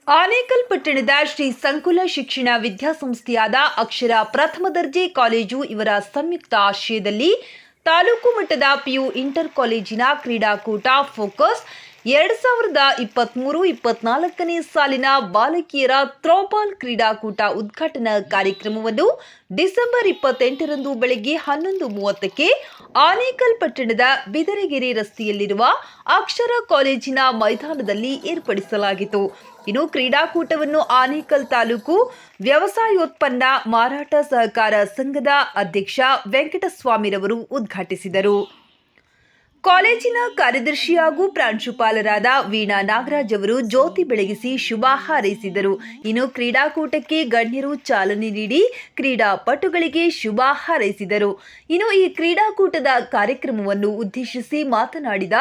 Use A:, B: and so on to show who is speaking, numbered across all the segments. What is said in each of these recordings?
A: ಆನೇಕಲ್ ಪಟ್ಟಣದ ಶ್ರೀ ಸಂಕುಲ ಶಿಕ್ಷಣ ವಿದ್ಯಾಸಂಸ್ಥೆಯಾದ ಅಕ್ಷರ ಪ್ರಥಮ ದರ್ಜೆ ಕಾಲೇಜು ಇವರ ಸಂಯುಕ್ತ ಆಶ್ರಯದಲ್ಲಿ ತಾಲೂಕು ಮಟ್ಟದ ಪಿಯು ಇಂಟರ್ ಕಾಲೇಜಿನ ಕ್ರೀಡಾಕೂಟ ಫೋಕಸ್ 2023-24ನೇ ಸಾಲಿನ ಬಾಲಕಿಯರ ಥ್ರೋಬಾಲ್ ಕ್ರೀಡಾಕೂಟ ಉದ್ಘಾಟನಾ ಕಾರ್ಯಕ್ರಮವನ್ನು ಡಿಸೆಂಬರ್ 28ರಂದು ಬೆಳಗ್ಗೆ 11:30ಕ್ಕೆ ಆನೇಕಲ್ ಪಟ್ಟಣದ ಬಿದರಗೆರೆ ರಸ್ತೆಯಲ್ಲಿರುವ ಅಕ್ಷರ ಕಾಲೇಜಿನ ಮೈದಾನದಲ್ಲಿ ಏರ್ಪಡಿಸಲಾಗಿತ್ತು. ಇನ್ನು ಕ್ರೀಡಾಕೂಟವನ್ನು ಆನೇಕಲ್ ತಾಲೂಕು ವ್ಯವಸಾಯೋತ್ಪನ್ನ ಮಾರಾಟ ಸಹಕಾರ ಸಂಘದ ಅಧ್ಯಕ್ಷ ವೆಂಕಟಸ್ವಾಮಿರವರು ಉದ್ಘಾಟಿಸಿದರು. ಕಾಲೇಜಿನ ಕಾರ್ಯದರ್ಶಿ ಹಾಗೂ ಪ್ರಾಂಶುಪಾಲರಾದ ವೀಣಾ ನಾಗರಾಜ್ ಅವರು ಜ್ಯೋತಿ ಬೆಳಗಿಸಿ ಶುಭ ಹಾರೈಸಿದರು. ಇನ್ನು ಕ್ರೀಡಾಕೂಟಕ್ಕೆ ಗಣ್ಯರು ಚಾಲನೆ ನೀಡಿ ಕ್ರೀಡಾಪಟುಗಳಿಗೆ ಶುಭ ಹಾರೈಸಿದರು. ಇನ್ನು ಈ ಕ್ರೀಡಾಕೂಟದ ಕಾರ್ಯಕ್ರಮವನ್ನು ಉದ್ದೇಶಿಸಿ ಮಾತನಾಡಿದ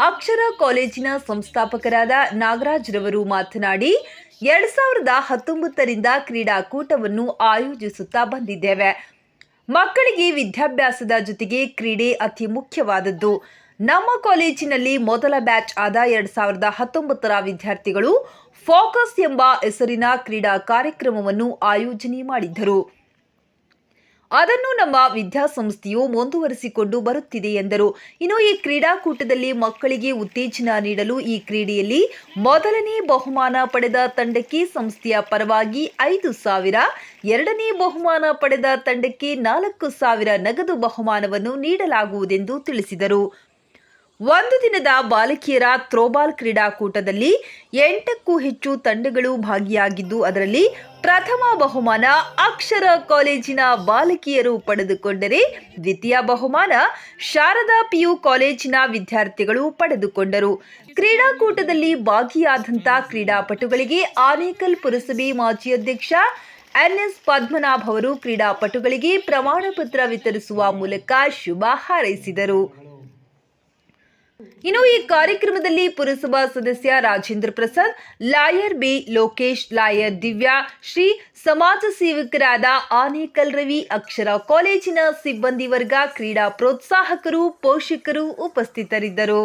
A: ಅಕ್ಷರ ಕಾಲೇಜಿನ ಸಂಸ್ಥಾಪಕರಾದ ನಾಗರಾಜ್ ರವರು ಮಾತನಾಡಿ 2019ರಿಂದ ಕ್ರೀಡಾಕೂಟವನ್ನು ಆಯೋಜಿಸುತ್ತಾ ಬಂದಿದ್ದೇವೆ. ಮಕ್ಕಳಿಗೆ ವಿದ್ಯಾಭ್ಯಾಸದ ಜೊತೆಗೆ ಕ್ರೀಡೆ ಅತಿ ಮುಖ್ಯವಾದದ್ದು. ನಮ್ಮ ಕಾಲೇಜಿನಲ್ಲಿ ಮೊದಲ ಬ್ಯಾಚ್ ಆದ 2019ರ ವಿದ್ಯಾರ್ಥಿಗಳು ಫೋಕಸ್ ಎಂಬ ಹೆಸರಿನ ಕ್ರೀಡಾ ಕಾರ್ಯಕ್ರಮವನ್ನು ಆಯೋಜನೆ ಮಾಡಿದ್ದರು. ಅದನ್ನು ನಮ್ಮ ವಿದ್ಯಾಸಂಸ್ಥೆಯು ಮುಂದುವರಿಸಿಕೊಂಡು ಬರುತ್ತಿದೆ ಎಂದರು. ಇನ್ನು ಈ ಕ್ರೀಡಾಕೂಟದಲ್ಲಿ ಮಕ್ಕಳಿಗೆ ಉತ್ತೇಜನ ನೀಡಲು ಈ ಕ್ರೀಡೆಯಲ್ಲಿ ಮೊದಲನೇ ಬಹುಮಾನ ಪಡೆದ ತಂಡಕ್ಕೆ ಸಂಸ್ಥೆಯ ಪರವಾಗಿ 5,000, ಎರಡನೇ ಬಹುಮಾನ ಪಡೆದ ತಂಡಕ್ಕೆ 4,000 ನಗದು ಬಹುಮಾನವನ್ನು ನೀಡಲಾಗುವುದೆಂದು ತಿಳಿಸಿದರು. ಒಂದು ದಿನದ ಬಾಲಕಿಯರ ಥ್ರೋಬಾಲ್ ಕ್ರೀಡಾಕೂಟದಲ್ಲಿ 8ಕ್ಕೂ ಹೆಚ್ಚು ತಂಡಗಳು ಭಾಗಿಯಾಗಿದ್ದು, ಅದರಲ್ಲಿ ಪ್ರಥಮ ಬಹುಮಾನ ಅಕ್ಷರ ಕಾಲೇಜಿನ ಬಾಲಕಿಯರು ಪಡೆದುಕೊಂಡರೆ, ದ್ವಿತೀಯ ಬಹುಮಾನ ಶಾರದಾ ಪಿಯು ಕಾಲೇಜಿನ ವಿದ್ಯಾರ್ಥಿಗಳು ಪಡೆದುಕೊಂಡರು. ಕ್ರೀಡಾಕೂಟದಲ್ಲಿ ಭಾಗಿಯಾದಂಥ ಕ್ರೀಡಾಪಟುಗಳಿಗೆ ಆನೇಕಲ್ ಪುರಸಭೆ ಮಾಜಿ ಅಧ್ಯಕ್ಷ ಎನ್ಎಸ್ ಪದ್ಮನಾಭ್ ಅವರು ಕ್ರೀಡಾಪಟುಗಳಿಗೆ ಪ್ರಮಾಣ ಪತ್ರ ವಿತರಿಸುವ ಮೂಲಕ ಶುಭ ಹಾರೈಸಿದರು. ಇನ್ನು ಈ ಕಾರ್ಯಕ್ರಮದಲ್ಲಿ ಪುರಸಭಾ ಸದಸ್ಯ Rajendra Prasad, lawyer B Lokesh, lawyer Divya, Shri ಸಮಾಜ ಸೇವಕರಾದ ಆನೇಕಲ್ ರವಿ, ಅಕ್ಷರ ಕಾಲೇಜಿನ ಸಿಬ್ಬಂದಿ ವರ್ಗ, ಕ್ರೀಡಾ ಪ್ರೋತ್ಸಾಹಕರು, ಪೋಷಕರು ಉಪಸ್ಥಿತರಿದ್ದರು.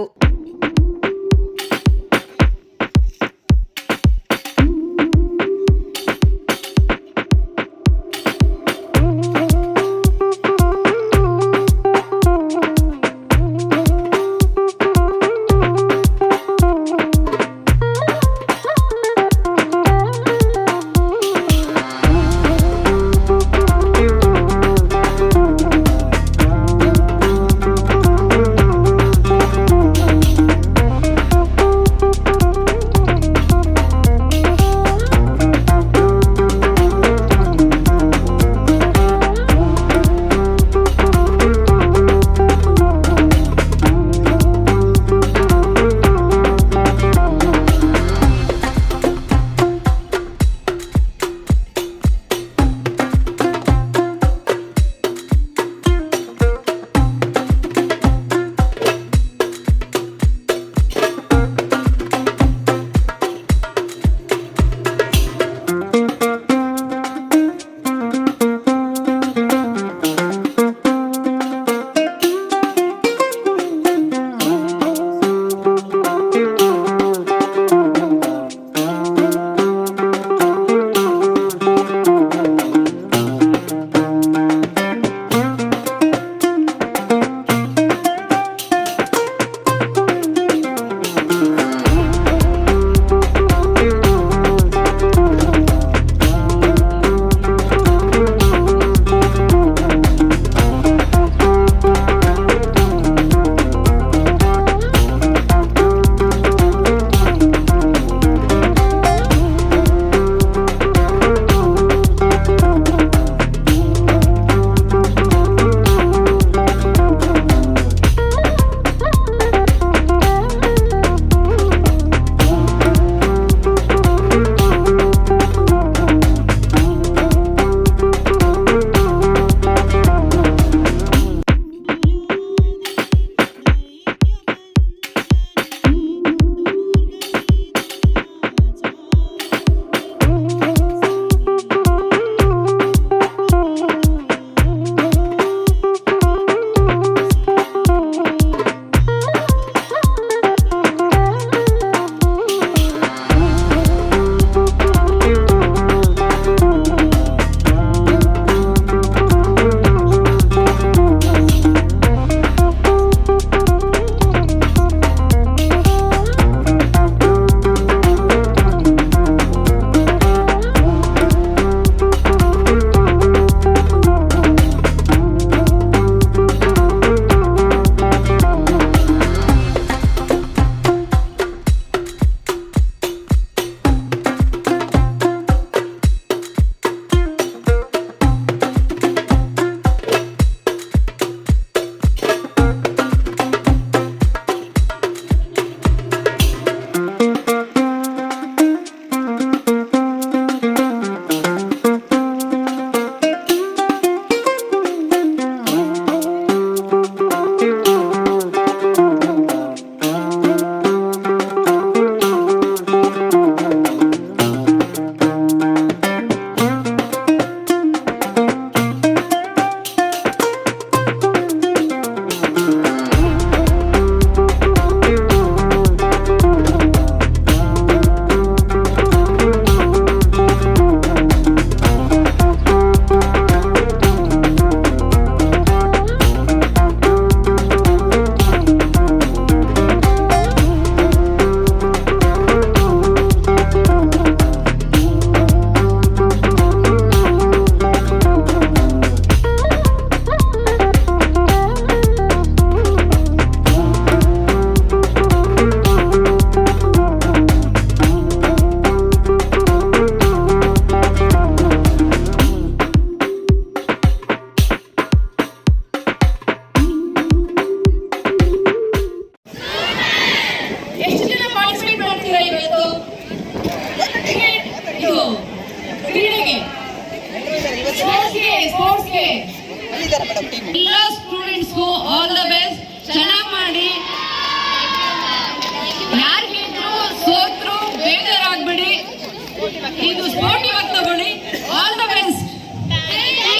B: ಇದು ಸ್ಪೋರ್ಟಿವ್ ಆಗಿ ತಗೊಳ್ಳಿ. All the best.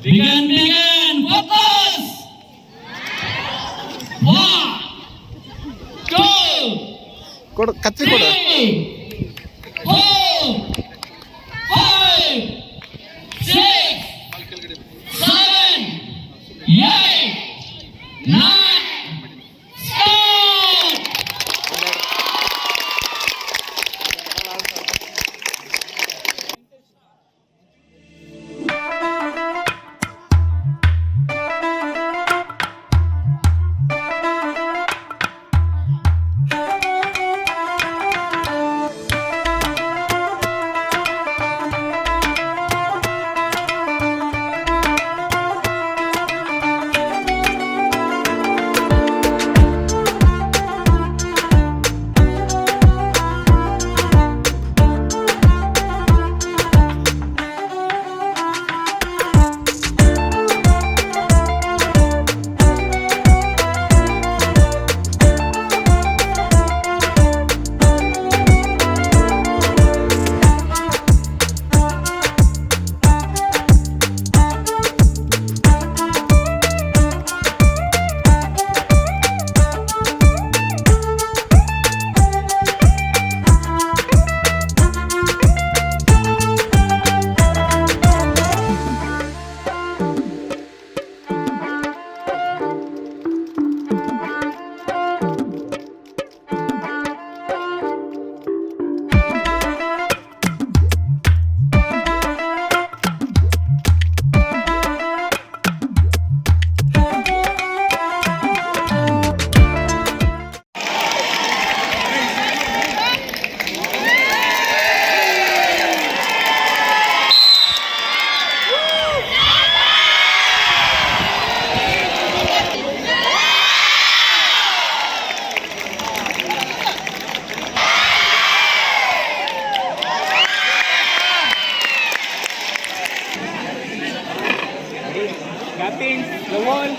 C: Begin, focus. 1, 2,
D: ಕೊಡು ಕತ್ತಿ ಕೊಡು
C: 3, 4, 5, 6, 7, 8, 9, start.
D: Captain, the wall.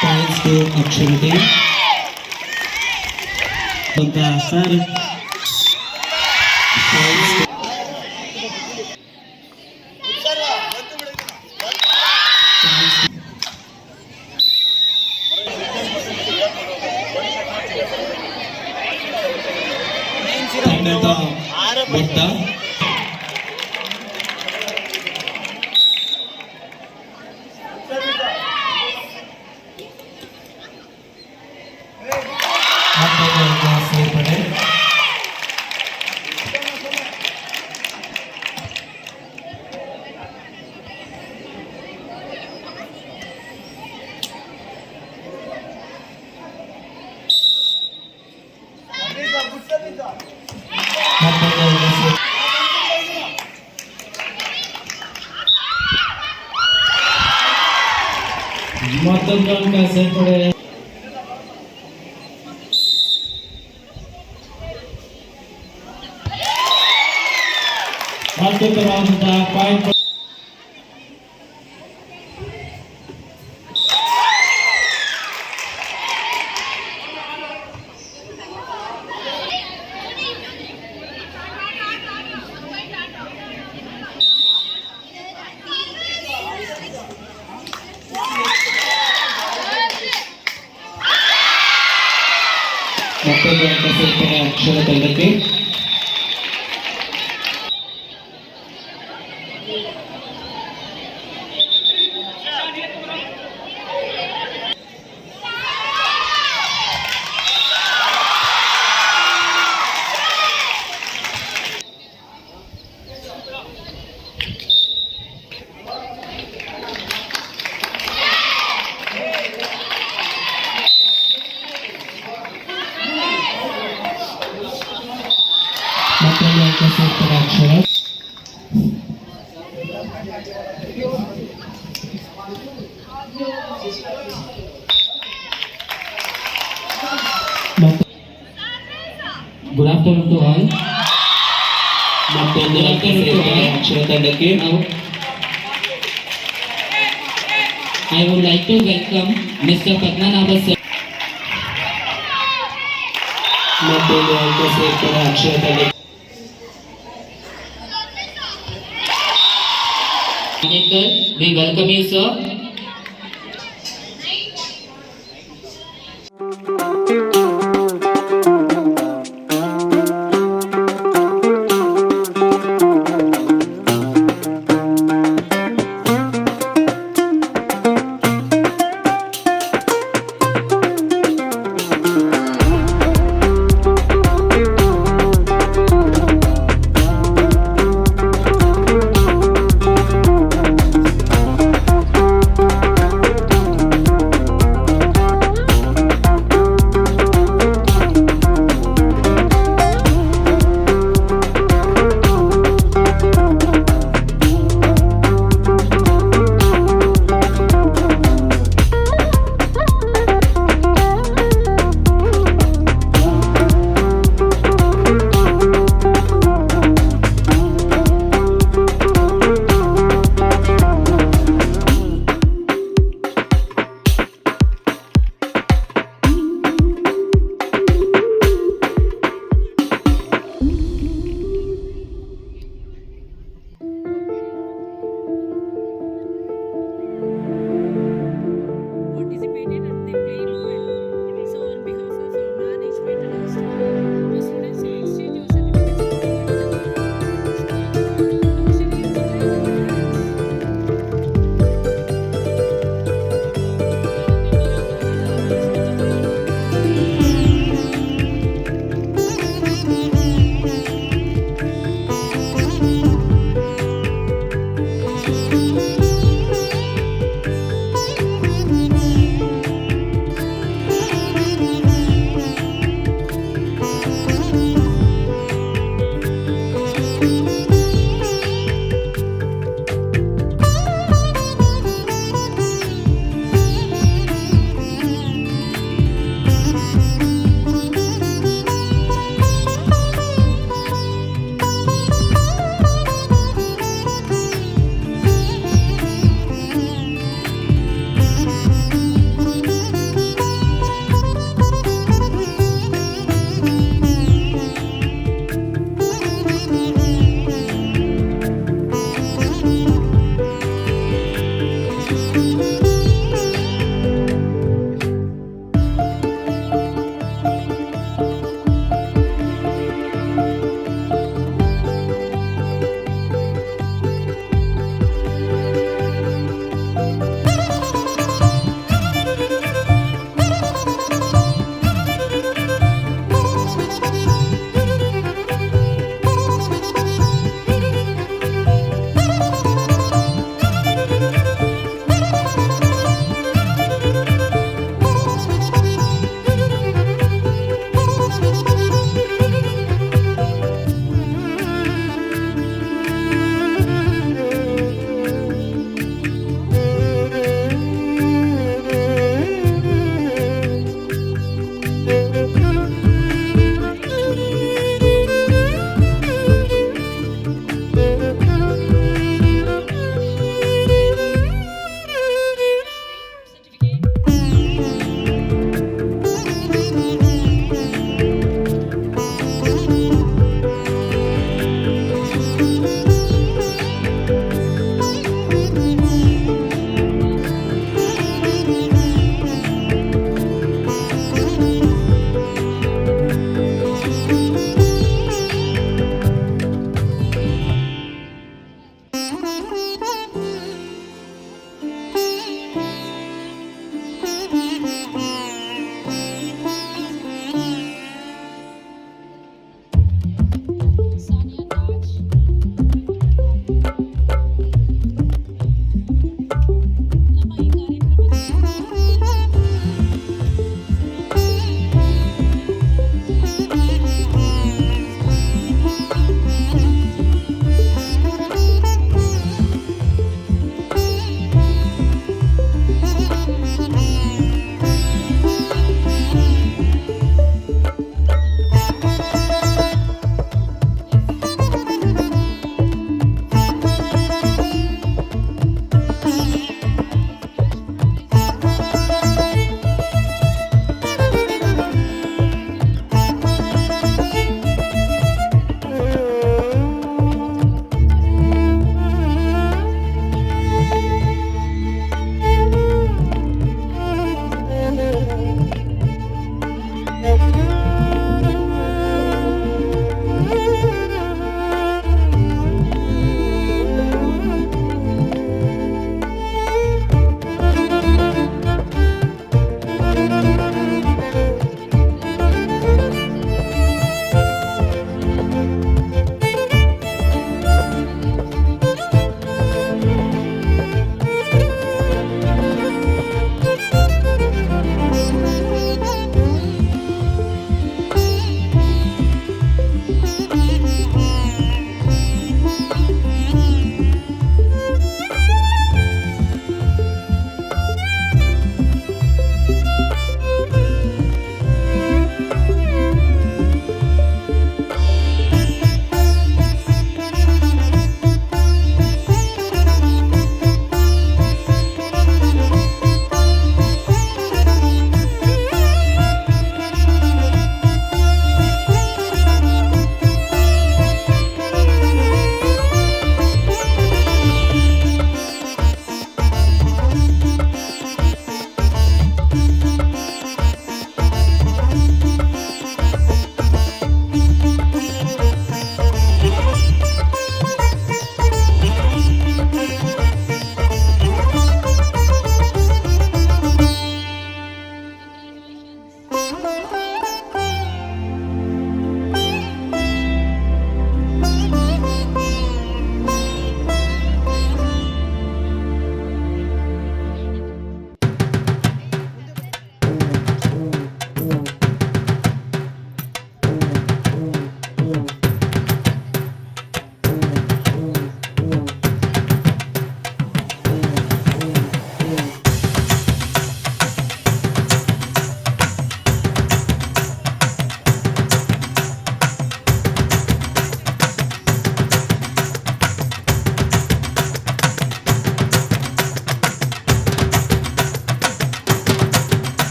C: Thanks to Aksharati. Sir. Thanks to Butta. मತ್ತೊಂದು ಅಂಕ ಸೇರ್ಪಡೆ. ಅತ್ಯುತ್ತಮವಾದಂತಹ ಪಾಯಿಂಟ್. ಮತ್ತೊಂದು ಅಂಕ ಸೇರ್ಪಡೆ ಅಕ್ಷರ ತಂಡಕ್ಕೆ. ಮತ್ತೊಂದು ಅಂಕ ಸೇರ್ಪಡೆ ಅಕ್ಷರ. Good afternoon to all. ಮತ್ತೊಂದು ಅಂಕ ಸೇರ್ಪಡೆ ಅಕ್ಷರ ತಂಡಕ್ಕೆ.
E: I would like to welcome Mr. Padmanabha sir.
C: ಮತ್ತೊಂದು ಅಂಕ ಸೇರ್ಪಡೆ ಅಕ್ಷರ ತಂಡಕ್ಕೆ.
E: Anekar, we welcome you sir.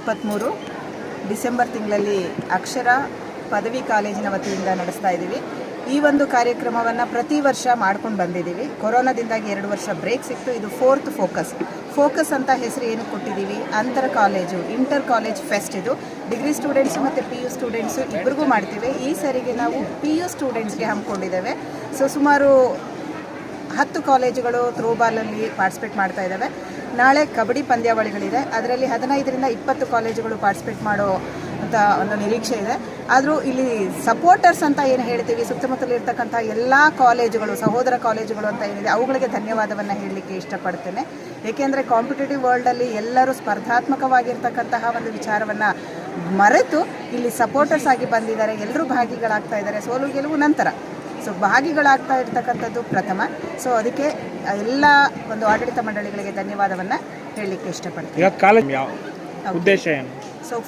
F: 2023 December ತಿಂಗಳಲ್ಲಿ ಅಕ್ಷರ ಪದವಿ ಕಾಲೇಜಿನ ವತಿಯಿಂದ ನಡೆಸ್ತಾ ಇದ್ದೀವಿ. ಈ ಒಂದು ಕಾರ್ಯಕ್ರಮವನ್ನು ಪ್ರತಿ ವರ್ಷ ಮಾಡ್ಕೊಂಡು ಬಂದಿದ್ದೀವಿ. ಕೊರೋನಾದಿಂದಾಗಿ 2 ವರ್ಷ ಬ್ರೇಕ್ ಸಿಕ್ತು. ಇದು 4th ಫೋಕಸ್ ಅಂತ ಹೆಸರು ಏನು ಕೊಟ್ಟಿದ್ದೀವಿ, ಅಂತರ ಕಾಲೇಜು ಇಂಟರ್ ಕಾಲೇಜ್ ಫೆಸ್ಟ್. ಇದು ಡಿಗ್ರಿ ಸ್ಟೂಡೆಂಟ್ಸು ಮತ್ತು PU ಸ್ಟೂಡೆಂಟ್ಸು ಇಬ್ಬರಿಗೂ ಮಾಡ್ತೀವಿ. ಈ ಸರಿಗೆ ನಾವು PU ಸ್ಟೂಡೆಂಟ್ಸ್ಗೆ ಹಮ್ಮಿಕೊಂಡಿದ್ದೇವೆ. ಸುಮಾರು 10 ಕಾಲೇಜುಗಳು ಥ್ರೋಬಾಲಲ್ಲಿ ಪಾರ್ಟಿಸಿಪೇಟ್ ಮಾಡ್ತಾ ಇದ್ದಾವೆ. ನಾಳೆ ಕಬಡ್ಡಿ ಪಂದ್ಯಾವಳಿಗಳಿದೆ, ಅದರಲ್ಲಿ 15ರಿಂದ 20 ಕಾಲೇಜುಗಳು ಪಾರ್ಟಿಸಿಪೇಟ್ ಮಾಡೋ ಅಂತ ಒಂದು ನಿರೀಕ್ಷೆ ಇದೆ. ಆದರೂ ಇಲ್ಲಿ ಸಪೋರ್ಟರ್ಸ್ ಅಂತ ಏನು ಹೇಳ್ತೀವಿ, ಸುತ್ತಮುತ್ತಲಿರ್ತಕ್ಕಂಥ ಎಲ್ಲ ಕಾಲೇಜುಗಳು, ಸಹೋದರ ಕಾಲೇಜುಗಳು ಅಂತ ಏನಿದೆ, ಅವುಗಳಿಗೆ ಧನ್ಯವಾದವನ್ನು ಹೇಳಲಿಕ್ಕೆ ಇಷ್ಟಪಡ್ತೇನೆ. ಏಕೆಂದರೆ ಕಾಂಪಿಟೇಟಿವ್ ವರ್ಲ್ಡಲ್ಲಿ ಎಲ್ಲರೂ ಸ್ಪರ್ಧಾತ್ಮಕವಾಗಿರ್ತಕ್ಕಂತಹ ಒಂದು ವಿಚಾರವನ್ನು ಮರೆತು ಇಲ್ಲಿ ಸಪೋರ್ಟರ್ಸ್ ಆಗಿ ಬಂದಿದ್ದಾರೆ. ಎಲ್ಲರೂ ಭಾಗಿಗಳಾಗ್ತಾ ಇದ್ದಾರೆ. ಸೋಲು ಗೆಲುವು ನಂತರ, ಭಾಗಿಗಳಾಗ್ತಾ ಇರ್ತಕ್ಕಂಥದ್ದು ಪ್ರಥಮ. ಅದಕ್ಕೆ ಎಲ್ಲ ಒಂದು ಆಡಳಿತ ಮಂಡಳಿಗಳಿಗೆ ಧನ್ಯವಾದವನ್ನು ಹೇಳಲಿಕ್ಕೆ ಇಷ್ಟಪಡ್ತೀನಿ.
D: ಉದ್ದೇಶ ಏನು?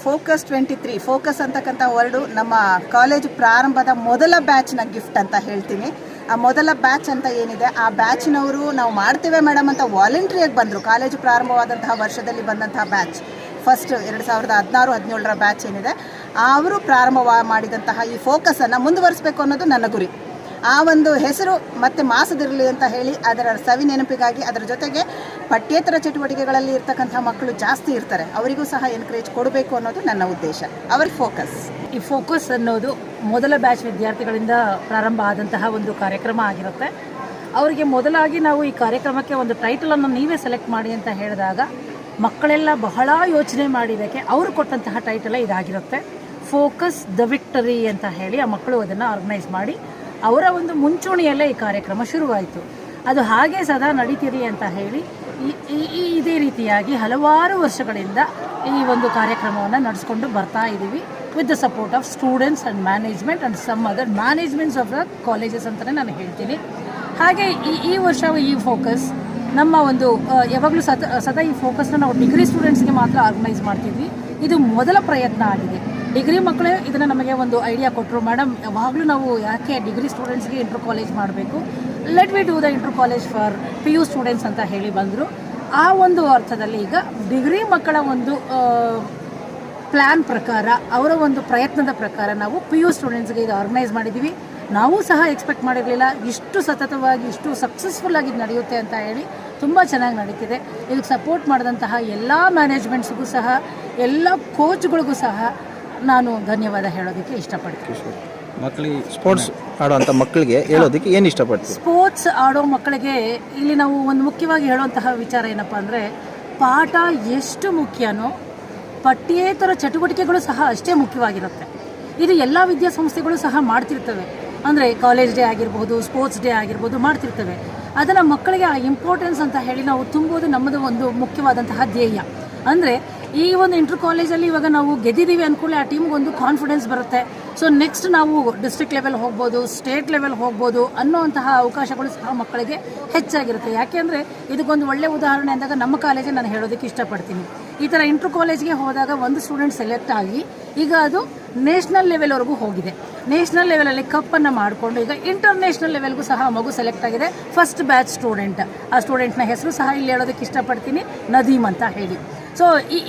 F: ಫೋಕಸ್ 23 ಫೋಕಸ್ ಅಂತಕ್ಕಂಥ ವರ್ಡು ನಮ್ಮ ಕಾಲೇಜು ಪ್ರಾರಂಭದ ಮೊದಲ ಬ್ಯಾಚ್ನ ಗಿಫ್ಟ್ ಅಂತ ಹೇಳ್ತೀನಿ. ಆ ಮೊದಲ ಬ್ಯಾಚ್ ಅಂತ ಏನಿದೆ, ಆ ಬ್ಯಾಚ್ನವರು ನಾವು ಮಾಡ್ತೇವೆ ಮೇಡಮ್ ಅಂತ ವಾಲಂಟ್ರಿಯಾಗಿ ಬಂದರು. ಕಾಲೇಜು ಪ್ರಾರಂಭವಾದಂತಹ ವರ್ಷದಲ್ಲಿ ಬಂದಂತಹ ಬ್ಯಾಚ್ ಫಸ್ಟ್ 2016-17 ಬ್ಯಾಚ್ ಏನಿದೆ, ಅವರು ಪ್ರಾರಂಭ ಮಾಡಿದಂತಹ ಈ ಫೋಕಸನ್ನು ಮುಂದುವರಿಸಬೇಕು ಅನ್ನೋದು ನನ್ನ ಗುರಿ. ಆ ಒಂದು ಹೆಸರು ಮತ್ತೆ ಮಾಸದಿರಲಿ ಅಂತ ಹೇಳಿ ಅದರ ಸವಿ ನೆನಪಿಗಾಗಿ, ಅದರ ಜೊತೆಗೆ ಪಠ್ಯೇತರ ಚಟುವಟಿಕೆಗಳಲ್ಲಿ ಇರ್ತಕ್ಕಂಥ ಮಕ್ಕಳು ಜಾಸ್ತಿ ಇರ್ತಾರೆ, ಅವರಿಗೂ ಸಹ ಎನ್ಕರೇಜ್ ಕೊಡಬೇಕು ಅನ್ನೋದು ನನ್ನ ಉದ್ದೇಶ. ಅವರ ಫೋಕಸ್.
G: ಈ ಫೋಕಸ್ ಅನ್ನೋದು ಮೊದಲ ಬ್ಯಾಚ್ ವಿದ್ಯಾರ್ಥಿಗಳಿಂದ ಪ್ರಾರಂಭ ಆದಂತಹ ಒಂದು ಕಾರ್ಯಕ್ರಮ ಆಗಿರುತ್ತೆ. ಅವರಿಗೆ ಮೊದಲಾಗಿ ನಾವು ಈ ಕಾರ್ಯಕ್ರಮಕ್ಕೆ ಒಂದು ಟೈಟಲನ್ನು ನೀವೇ ಸೆಲೆಕ್ಟ್ ಮಾಡಿ ಅಂತ ಹೇಳಿದಾಗ ಮಕ್ಕಳೆಲ್ಲ ಬಹಳ ಯೋಚನೆ ಮಾಡಿದ್ದಕ್ಕೆ ಅವರು ಕೊಟ್ಟಂತಹ ಟೈಟಲೇ ಇದಾಗಿರುತ್ತೆ. ಫೋಕಸ್ ದ ವಿಕ್ಟರಿ ಅಂತ ಹೇಳಿ ಆ ಮಕ್ಕಳು ಅದನ್ನು ಆರ್ಗನೈಸ್ ಮಾಡಿ ಅವರ ಒಂದು ಮುಂಚೂಣಿಯಲ್ಲೇ ಈ ಕಾರ್ಯಕ್ರಮ ಶುರುವಾಯಿತು. ಅದು ಹಾಗೆ ಸದಾ ನಡೀತಿರಿ ಅಂತ ಹೇಳಿ ಇದೇ ರೀತಿಯಾಗಿ ಹಲವಾರು ವರ್ಷಗಳಿಂದ ಈ ಒಂದು ಕಾರ್ಯಕ್ರಮವನ್ನು ನಡೆಸ್ಕೊಂಡು ಬರ್ತಾ ಇದ್ದೀವಿ with the support of students and management and some other managements of the colleges ಅಂತಲೇ ನಾನು ಹೇಳ್ತೀನಿ. ಹಾಗೆ ಈ ವರ್ಷ ಈ ಫೋಕಸ್ ನಮ್ಮ ಒಂದು ಯಾವಾಗಲೂ ಸದಾ ಈ ಫೋಕಸ್ನ ನಾವು ಡಿಗ್ರಿ ಸ್ಟೂಡೆಂಟ್ಸ್ಗೆ ಮಾತ್ರ ಆರ್ಗನೈಸ್ ಮಾಡ್ತಿದ್ವಿ. ಇದು ಮೊದಲ ಪ್ರಯತ್ನ ಆಗಿದೆ. ಡಿಗ್ರಿ ಮಕ್ಕಳೇ ಇದನ್ನು ನಮಗೆ ಒಂದು ಐಡಿಯಾ ಕೊಟ್ಟರು, ಮೇಡಮ್ ಯಾವಾಗಲೂ ನಾವು ಯಾಕೆ ಡಿಗ್ರಿ ಸ್ಟೂಡೆಂಟ್ಸ್ಗೆ ಇಂಟರ್ ಕಾಲೇಜ್ ಮಾಡಬೇಕು, let we do the inter college for PU students ಅಂತ ಹೇಳಿ ಬಂದರು. ಆ ಒಂದು ಅರ್ಥದಲ್ಲಿ ಈಗ ಡಿಗ್ರಿ ಮಕ್ಕಳ ಒಂದು ಪ್ಲ್ಯಾನ್ ಪ್ರಕಾರ, ಅವರ ಒಂದು ಪ್ರಯತ್ನದ ಪ್ರಕಾರ ನಾವು PU ಸ್ಟೂಡೆಂಟ್ಸ್ಗೆ ಇದು ಆರ್ಗನೈಸ್ ಮಾಡಿದ್ದೀವಿ. ನಾವು ಸಹ ಎಕ್ಸ್ಪೆಕ್ಟ್ ಮಾಡಿರಲಿಲ್ಲ ಇಷ್ಟು ಸತತವಾಗಿ ಇಷ್ಟು ಸಕ್ಸಸ್ಫುಲ್ಲಾಗಿ ನಡೆಯುತ್ತೆ ಅಂತ ಹೇಳಿ. ತುಂಬ ಚೆನ್ನಾಗಿ ನಡೀತಿದೆ. ಇದಕ್ಕೆ ಸಪೋರ್ಟ್ ಮಾಡಿದಂತಹ ಎಲ್ಲ ಮ್ಯಾನೇಜ್ಮೆಂಟ್ಸ್ಗೂ ಸಹ, ಎಲ್ಲ ಕೋಚ್ಗಳಿಗೂ ಸಹ ನಾನು ಧನ್ಯವಾದ ಹೇಳೋದಕ್ಕೆ ಇಷ್ಟಪಡ್ತೀನಿ.
D: ಮಕ್ಕಳಿಗೆ ಸ್ಪೋರ್ಟ್ಸ್ ಆಡೋವಂಥ ಮಕ್ಕಳಿಗೆ ಹೇಳೋದಕ್ಕೆ ಏನು ಇಷ್ಟಪಡ್ತೀವಿ?
G: ಸ್ಪೋರ್ಟ್ಸ್ ಆಡೋ ಮಕ್ಕಳಿಗೆ ಇಲ್ಲಿ ನಾವು ಒಂದು ಮುಖ್ಯವಾಗಿ ಹೇಳುವಂತಹ ವಿಚಾರ ಏನಪ್ಪ ಅಂದರೆ, ಪಾಠ ಎಷ್ಟು ಮುಖ್ಯನೋ ಪಠ್ಯೇತರ ಚಟುವಟಿಕೆಗಳು ಸಹ ಅಷ್ಟೇ ಮುಖ್ಯವಾಗಿರುತ್ತೆ. ಇದು ಎಲ್ಲ ವಿದ್ಯಾಸಂಸ್ಥೆಗಳು ಸಹ ಮಾಡ್ತಿರ್ತವೆ. ಅಂದರೆ ಕಾಲೇಜ್ ಡೇ ಆಗಿರ್ಬೋದು, ಸ್ಪೋರ್ಟ್ಸ್ ಡೇ ಆಗಿರ್ಬೋದು ಮಾಡ್ತಿರ್ತವೆ. ಅದನ್ನು ಮಕ್ಕಳಿಗೆ ಆ ಇಂಪಾರ್ಟೆನ್ಸ್ ಅಂತ ಹೇಳಿ ನಾವು ತುಂಬೋದು ನಮ್ಮದು ಒಂದು ಮುಖ್ಯವಾದಂತಹ ಧ್ಯೇಯ. ಅಂದರೆ ಈ ಒಂದು ಇಂಟರ್ ಕಾಲೇಜಲ್ಲಿ ಇವಾಗ ನಾವು ಗೆದ್ದಿದ್ದೀವಿ ಅಂದ್ಕೊಳ್ಳಿ, ಆ ಟೀಮ್ಗೆ ಒಂದು ಕಾನ್ಫಿಡೆನ್ಸ್ ಬರುತ್ತೆ. ನೆಕ್ಸ್ಟ್ ನಾವು ಡಿಸ್ಟ್ರಿಕ್ಟ್ ಲೆವೆಲ್ ಹೋಗ್ಬೋದು, ಸ್ಟೇಟ್ ಲೆವೆಲ್ ಹೋಗ್ಬೋದು ಅನ್ನೋವಂತಹ ಅವಕಾಶಗಳು ಸಹ ಮಕ್ಕಳಿಗೆ ಹೆಚ್ಚಾಗಿರುತ್ತೆ. ಯಾಕೆ ಅಂದರೆ ಇದಕ್ಕೊಂದು ಒಳ್ಳೆಯ ಉದಾಹರಣೆ ಅಂದಾಗ ನಮ್ಮ ಕಾಲೇಜೇ ನಾನು ಹೇಳೋದಕ್ಕೆ ಇಷ್ಟಪಡ್ತೀನಿ. ಈ ಥರ ಇಂಟರ್ ಕಾಲೇಜ್ಗೆ ಹೋದಾಗ ಒಂದು ಸ್ಟೂಡೆಂಟ್ ಸೆಲೆಕ್ಟ್ ಆಗಿ ಈಗ ಅದು ನ್ಯಾಷನಲ್ ಲೆವೆಲ್ವರೆಗೂ ಹೋಗಿದೆ. ನ್ಯಾಷನಲ್ ಲೆವೆಲಲ್ಲಿ ಕಪ್ಪನ್ನು ಮಾಡಿಕೊಂಡು ಈಗ ಇಂಟರ್ನ್ಯಾಷನಲ್ ಲೆವೆಲ್ಗೂ ಸಹ ಮಗು ಸೆಲೆಕ್ಟ್ ಆಗಿದೆ. First batch student. ಆ ಸ್ಟೂಡೆಂಟ್ನ ಹೆಸರು ಸಹ ಇಲ್ಲಿ ಹೇಳೋದಕ್ಕೆ ಇಷ್ಟಪಡ್ತೀನಿ, ನದೀಮ್ ಅಂತ ಹೇಳಿ.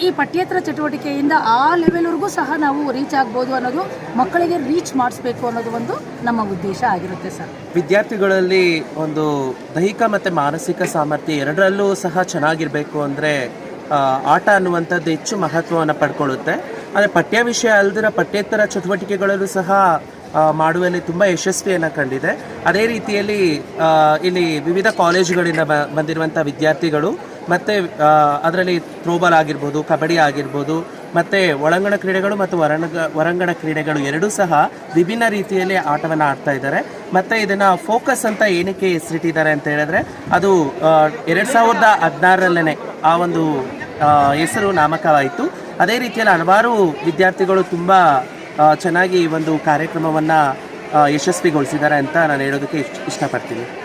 G: ಈ ಪಠ್ಯೇತರ ಚಟುವಟಿಕೆಯಿಂದ ಆ ಲೆವೆಲ್ವರೆಗೂ ಸಹ ನಾವು ರೀಚ್ ಆಗ್ಬೋದು ಅನ್ನೋದು, ಮಕ್ಕಳಿಗೆ ರೀಚ್ ಮಾಡಿಸ್ಬೇಕು ಅನ್ನೋದು ಒಂದು ನಮ್ಮ ಉದ್ದೇಶ ಆಗಿರುತ್ತೆ ಸರ್.
H: ವಿದ್ಯಾರ್ಥಿಗಳಲ್ಲಿ ಒಂದು ದೈಹಿಕ ಮತ್ತು ಮಾನಸಿಕ ಸಾಮರ್ಥ್ಯ ಎರಡರಲ್ಲೂ ಸಹ ಚೆನ್ನಾಗಿರಬೇಕು ಅಂದರೆ ಆಟ ಅನ್ನುವಂಥದ್ದು ಹೆಚ್ಚು ಮಹತ್ವವನ್ನು ಪಡ್ಕೊಳ್ಳುತ್ತೆ. ಆದರೆ ಪಠ್ಯ ವಿಷಯ ಅಲ್ಲದಿರ ಪಠ್ಯೇತರ ಚಟುವಟಿಕೆಗಳಲ್ಲೂ ಸಹ ಮಾಡುವಲ್ಲಿ ತುಂಬ ಯಶಸ್ವಿಯನ್ನು ಕಂಡಿದೆ. ಅದೇ ರೀತಿಯಲ್ಲಿ ಇಲ್ಲಿ ವಿವಿಧ ಕಾಲೇಜುಗಳಿಂದ ಬಂದಿರುವಂಥ ವಿದ್ಯಾರ್ಥಿಗಳು ಮತ್ತು ಅದರಲ್ಲಿ ಥ್ರೋಬಾಲ್ ಆಗಿರ್ಬೋದು, ಕಬಡ್ಡಿ ಆಗಿರ್ಬೋದು, ಮತ್ತು ಒಳಾಂಗಣ ಕ್ರೀಡೆಗಳು ಮತ್ತು ಹೊರಾಂಗಣ ಕ್ರೀಡೆಗಳು ಎರಡೂ ಸಹ ವಿಭಿನ್ನ ರೀತಿಯಲ್ಲಿ ಆಟವನ್ನು ಆಡ್ತಾ ಇದ್ದಾರೆ. ಮತ್ತು ಇದನ್ನು ಫೋಕಸ್ ಅಂತ ಏನಕ್ಕೆ ಹೆಸರಿಟ್ಟಿದ್ದಾರೆ ಅಂತ ಹೇಳಿದ್ರೆ, ಅದು 2016ರಲ್ಲೇ ಆ ಒಂದು ಹೆಸರು ನಾಮಕವಾಯಿತು. ಅದೇ ರೀತಿಯಲ್ಲಿ ಹಲವಾರು ವಿದ್ಯಾರ್ಥಿಗಳು ತುಂಬ ಚೆನ್ನಾಗಿ ಈ ಒಂದು ಕಾರ್ಯಕ್ರಮವನ್ನು ಯಶಸ್ವಿಗೊಳಿಸಿದ್ದಾರೆ ಅಂತ ನಾನು ಹೇಳೋದಕ್ಕೆ ಇಷ್ಟಪಡ್ತೀನಿ.